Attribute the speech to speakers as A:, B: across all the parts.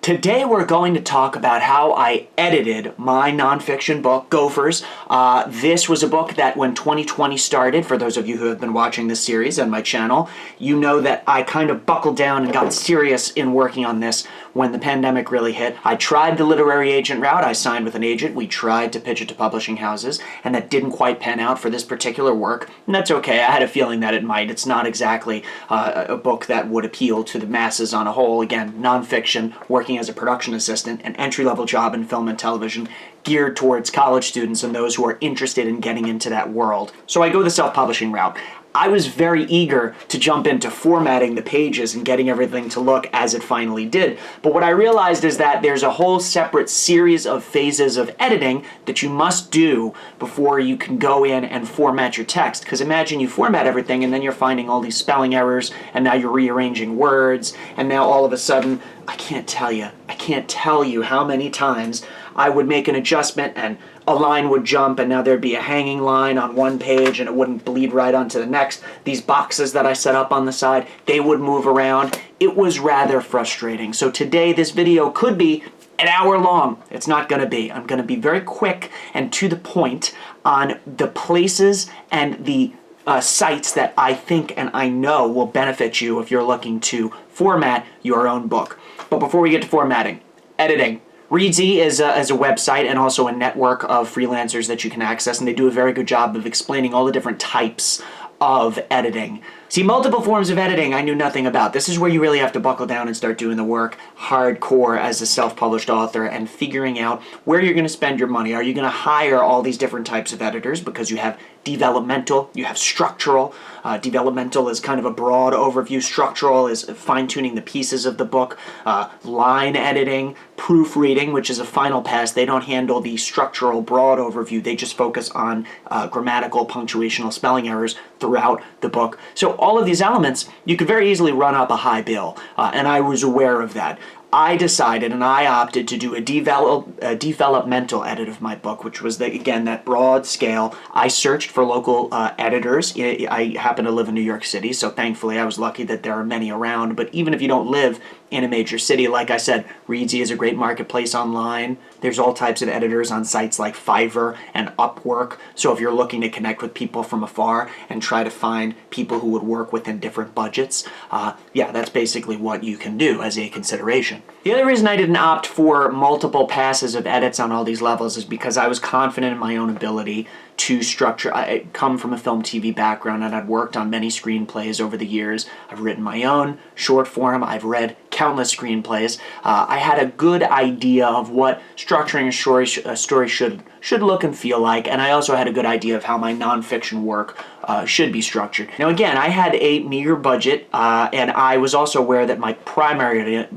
A: Today we're going to talk about how I edited my nonfiction book, Gophers. This was a book that when 2020 started, for those of you who have been watching this series on my channel, you know that I kind of buckled down and got serious in working on this when the pandemic really hit. I tried the literary agent route. I signed with an agent. We tried to pitch it to publishing houses, and that didn't quite pan out for this particular work. And that's okay. I had a feeling that it might. It's not exactly a book that would appeal to the masses on a whole. Again, nonfiction, working as a production assistant, an entry-level job in film and television geared towards college students and those who are interested in getting into that world. So I go the self-publishing route. I was very eager to jump into formatting the pages and getting everything to look as it finally did. But what I realized is that there's a whole separate series of phases of editing that you must do before you can go in and format your text. Because imagine you format everything and then you're finding all these spelling errors, and now you're rearranging words, and now all of a sudden, I can't tell you how many times I would make an adjustment and a line would jump and now there'd be a hanging line on one page and it wouldn't bleed right onto the next. These boxes that I set up on the side, they would move around. It was rather frustrating. So today this video could be an hour long. It's not going to be. I'm going to be very quick and to the point on the places and the sites that I think and I know will benefit you if you're looking to format your own book. But before we get to formatting, editing. Reedsy is a website and also a network of freelancers that you can access, and they do a very good job of explaining all the different types of editing. See, multiple forms of editing I knew nothing about. This is where you really have to buckle down and start doing the work hardcore as a self-published author and figuring out where you're going to spend your money. Are you going to hire all these different types of editors? Because you have developmental, you have structural. Developmental is kind of a broad overview. Structural is fine-tuning the pieces of the book. Line editing, proofreading, which is a final pass. They don't handle the structural broad overview. They just focus on grammatical, punctuational, spelling errors throughout the book. So all of these elements, you could very easily run up a high bill, and I was aware of that. I decided and I opted to do a developmental edit of my book, which was, again, that broad scale. I searched for local editors. I happen to live in New York City, so thankfully I was lucky that there are many around. But even if you don't live in a major city, like I said, Reedsy is a great marketplace online. There's all types of editors on sites like Fiverr and Upwork. So if you're looking to connect with people from afar and try to find people who would work within different budgets, yeah, that's basically what you can do as a consideration. The other reason I didn't opt for multiple passes of edits on all these levels is because I was confident in my own ability to structure. I come from a film TV background and I'd worked on many screenplays over the years. I've written my own short form. I've read countless screenplays. I had a good idea of what structuring a story should look and feel like, and I also had a good idea of how my nonfiction work should be structured. Now again, I had a meager budget, and I was also aware that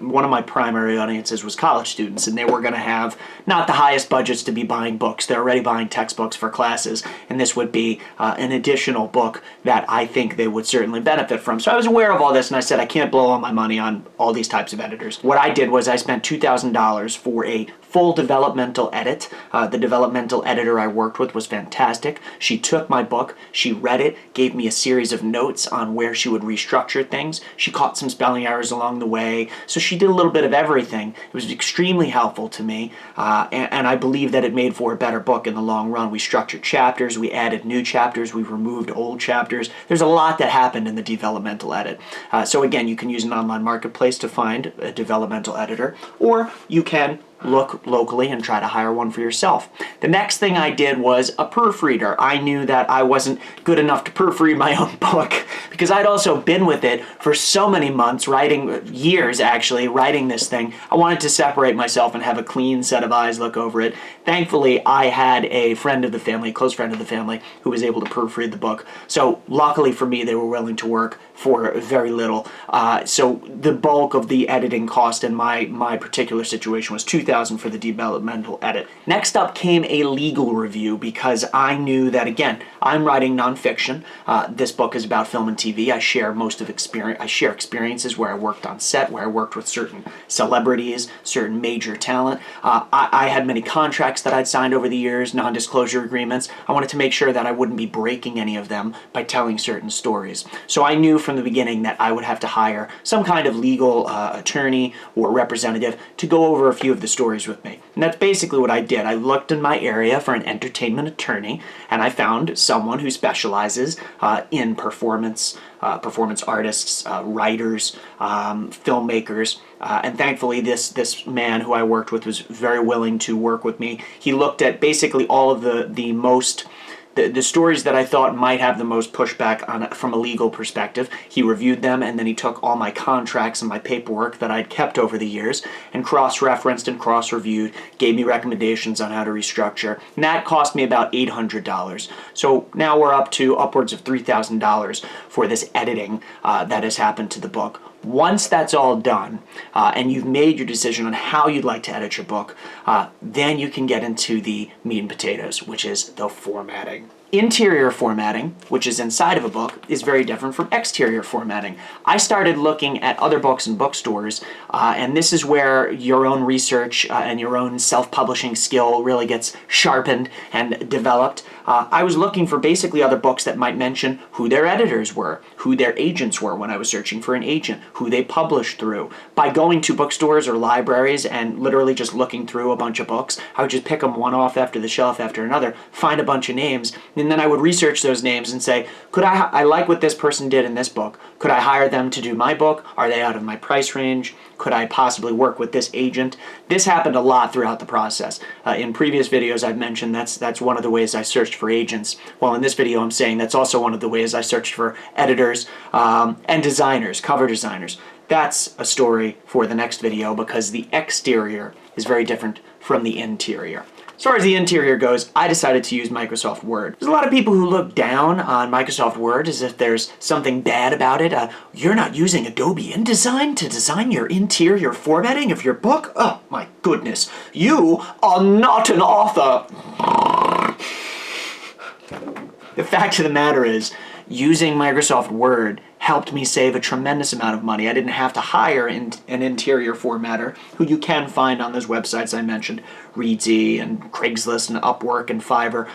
A: one of my primary audiences was college students, and they were going to have not the highest budgets to be buying books. They're already buying textbooks for classes, and this would be an additional book that I think they would certainly benefit from. So I was aware of all this, and I said I can't blow all my money on all these types of editors. What I did was I spent $2,000 for a full developmental edit. The developmental editor I worked with was fantastic. She took my book, she read it, gave me a series of notes on where she would restructure things. She caught some spelling errors along the way, so she did a little bit of everything. It was extremely helpful to me, and I believe that it made for a better book in the long run. We structured chapters, we added new chapters, we removed old chapters. There's a lot that happened in the developmental edit. So again, you can use an online marketplace to find a developmental editor, or you can look locally and try to hire one for yourself. The next thing I did was a proofreader. I knew that I wasn't good enough to proofread my own book because I'd also been with it for so many months, years actually, writing this thing. I wanted to separate myself and have a clean set of eyes look over it. Thankfully, I had a friend of the family, a close friend of the family, who was able to proofread the book. So luckily for me, they were willing to work for very little. So the bulk of the editing cost in my particular situation was $2,000. $2,000 for the developmental edit. Next up came a legal review because I knew that, again, I'm writing nonfiction. This book is about film and TV. I share experiences where I worked on set, where I worked with certain celebrities, certain major talent. I had many contracts that I'd signed over the years, non-disclosure agreements. I wanted to make sure that I wouldn't be breaking any of them by telling certain stories. So I knew from the beginning that I would have to hire some kind of legal attorney or representative to go over a few of the stories with me. And that's basically what I did. I looked in my area for an entertainment attorney, and I found someone who specializes in performance artists, writers, filmmakers, and thankfully this man who I worked with was very willing to work with me. He looked at basically all of the stories that I thought might have the most pushback from a legal perspective. He reviewed them, and then he took all my contracts and my paperwork that I'd kept over the years and cross-referenced and cross-reviewed, gave me recommendations on how to restructure, and that cost me about $800. So now we're up to upwards of $3,000 for this editing that has happened to the book. Once that's all done, and you've made your decision on how you'd like to edit your book, then you can get into the meat and potatoes, which is the formatting. Interior formatting, which is inside of a book, is very different from exterior formatting. I started looking at other books in bookstores, and this is where your own research and your own self-publishing skill really gets sharpened and developed. I was looking for basically other books that might mention who their editors were, who their agents were when I was searching for an agent, who they published through. By going to bookstores or libraries and literally just looking through a bunch of books, I would just pick them one off after the shelf after another, find a bunch of names, and then I would research those names and say, I like what this person did in this book. Could I hire them to do my book? Are they out of my price range? Could I possibly work with this agent? This happened a lot throughout the process. In previous videos I've mentioned that's one of the ways I searched for agents. Well, in this video I'm saying that's also one of the ways I searched for editors and designers, cover designers. That's a story for the next video because the exterior is very different from the interior. As far as the interior goes, I decided to use Microsoft Word. There's a lot of people who look down on Microsoft Word as if there's something bad about it. You're not using Adobe InDesign to design your interior formatting of your book? Oh my goodness, you are not an author. The fact of the matter is, using Microsoft Word helped me save a tremendous amount of money. I didn't have to hire an interior formatter, who you can find on those websites I mentioned, Reedsy and Craigslist and Upwork and Fiverr.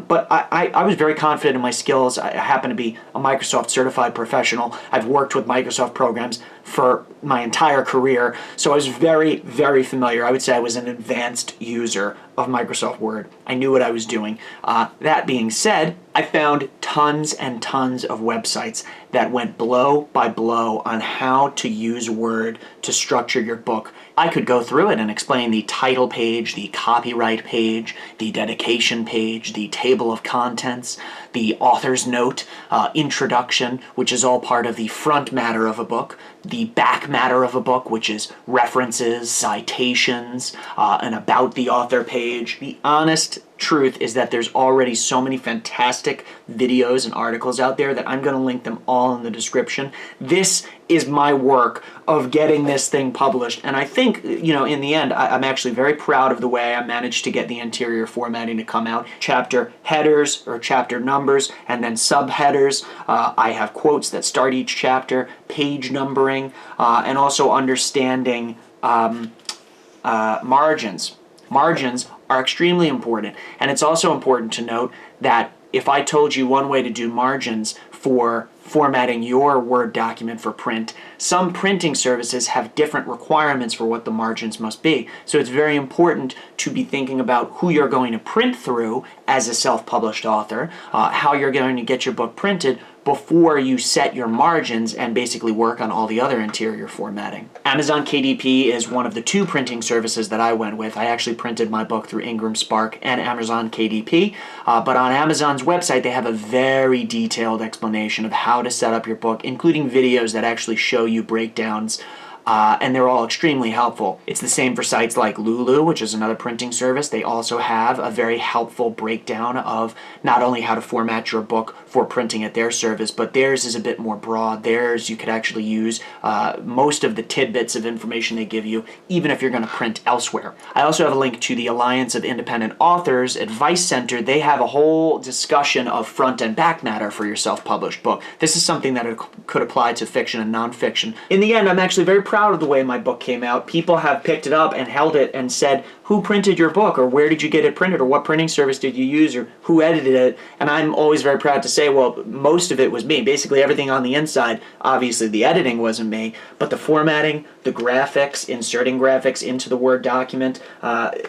A: But I was very confident in my skills. I happen to be a Microsoft certified professional. I've worked with Microsoft programs for my entire career, so I was very, very familiar. I would say I was an advanced user of Microsoft Word. I knew what I was doing. That being said, I found tons and tons of websites that went blow by blow on how to use Word to structure your book. I could go through it and explain the title page, the copyright page, the dedication page, the table of contents, the author's note, introduction, which is all part of the front matter of a book, the back matter of a book, which is references, citations, an about the author page. The honest truth is that there's already so many fantastic videos and articles out there that I'm going to link them all in the description. This is my work of getting this thing published, and I think, in the end, I'm actually very proud of the way I managed to get the interior formatting to come out. Chapter headers or chapter numbers, and then subheaders. I have quotes that start each chapter, page numbering, and also understanding margins. Margins are extremely important, and it's also important to note that if I told you one way to do margins for formatting your Word document for print, some printing services have different requirements for what the margins must be. So it's very important to be thinking about who you're going to print through as a self-published author, how you're going to get your book printed before you set your margins and basically work on all the other interior formatting. Amazon KDP is one of the two printing services that I went with. I actually printed my book through Ingram Spark and Amazon KDP, but on Amazon's website they have a very detailed explanation of how to set up your book, including videos that actually show you breakdowns and they're all extremely helpful. It's the same for sites like Lulu, which is another printing service. They also have a very helpful breakdown of not only how to format your book for printing at their service, but theirs is a bit more broad. Theirs you could actually use most of the tidbits of information they give you, even if you're going to print elsewhere. I also have a link to the Alliance of Independent Authors Advice Center. They have a whole discussion of front and back matter for your self-published book. This is something that could apply to fiction and nonfiction. In the end, I'm actually very proud of the way my book came out. People have picked it up and held it and said, who printed your book, or where did you get it printed, or what printing service did you use, or who edited it? And I'm always very proud to say, well, most of it was me. Basically everything on the inside, obviously the editing wasn't me, but the formatting, the graphics, inserting graphics into the Word document,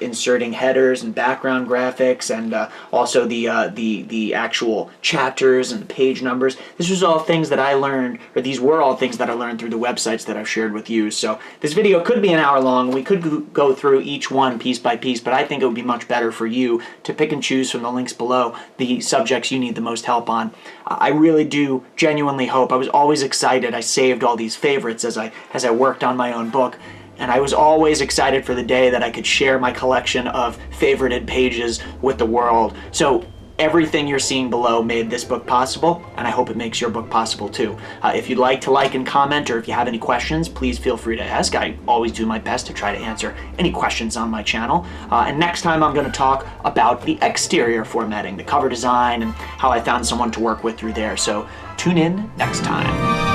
A: inserting headers and background graphics, and also the actual chapters and the page numbers. This was all things that I learned, or these were all things that I learned through the websites that I've shared with you. So this video could be an hour long. We could go through each one piece by piece, but I think it would be much better for you to pick and choose from the links below the subjects you need the most help on. I really do genuinely hope. I was always excited. I saved all these favorites as I worked on my own book, and I was always excited for the day that I could share my collection of favorited pages with the world. So everything you're seeing below made this book possible, and I hope it makes your book possible too. If you'd like to like and comment, or if you have any questions, please feel free to ask. I always do my best to try to answer any questions on my channel. And next time I'm going to talk about the exterior formatting, the cover design, and how I found someone to work with through there. So tune in next time.